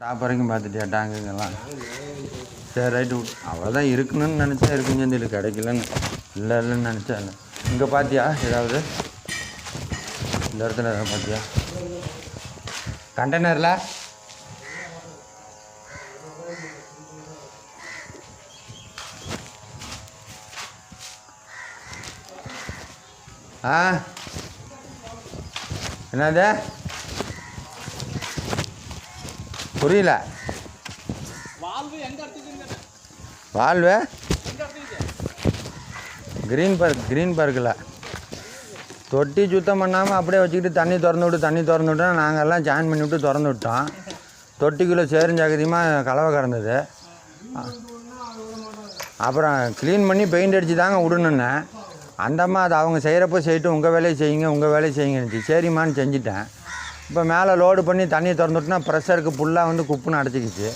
Top வரைக்கும் பார்த்துட்டியா டேங்குங்கெல்லாம்? சரி right அவ்வளோதான் இருக்குன்னு நினச்சா இருக்குன்னு செஞ்சு கிடைக்கலன்னு இல்லைன்னு நினச்சா இல்லை. இங்கே பார்த்தியா ஏதாவது இந்த இடத்துல ஏதாவது பார்த்தியா கண்டெய்னரில்? என்னது புரியல? வால்வு க்ரீன் பார்க்கில் தொட்டி சுத்தம் பண்ணாமல் அப்படியே வச்சுக்கிட்டு தண்ணி திறந்து விட்டோம். நாங்கள் எல்லாம் ஜாயின் பண்ணி விட்டு திறந்து விட்டோம். தொட்டிக்குள்ளே சேருஞ்சாகதியமாக கலவை கறந்தது. அப்புறம் க்ளீன் பண்ணி பெயிண்ட் அடித்து தாங்க விடணுன்னு அந்தம்மா அது அவங்க செய்கிறப்போ செய்யிட்டு உங்கள் வேலையை செய்யுங்கன்னு சரிம்மான்னு செஞ்சுட்டேன். இப்போ மேலே லோடு பண்ணி தண்ணியை திறந்துட்டுனா ப்ரெஷருக்கு ஃபுல்லாக வந்து குப்புன்னு அடைச்சிக்கிச்சு.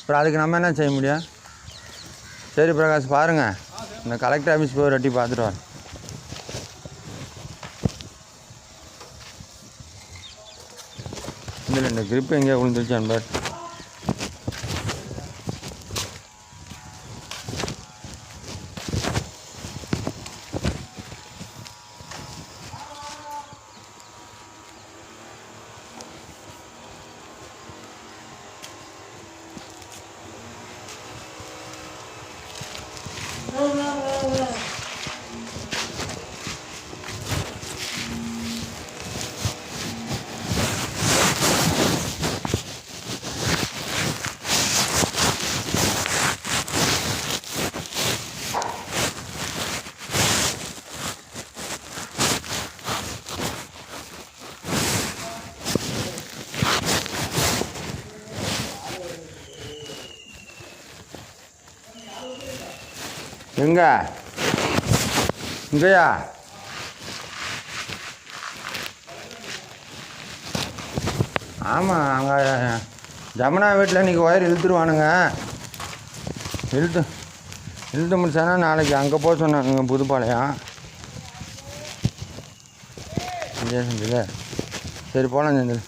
அப்புறம் அதுக்கு நம்ம என்ன செய்ய முடியும்? சரி பிரகாஷ் பாருங்கள், இந்த கலெக்டர் ஆஃபீஸ் போய் ரெட்டி பார்த்துட்டு வரேன். இதில் இந்த கிரிப்பு எங்கேயா விழுந்துருச்சு அன்பர்? இங்கேயா? ஆமாம், அங்கே ஜமுனா வீட்டில் இன்றைக்கி ஒயர் இழுத்துருவானுங்க. இழுத்து முடிச்சானா நாளைக்கு அங்கே போக சொன்னாங்க புதுப்பாளையம். செந்தில் சரி போகலாம் செந்தில்.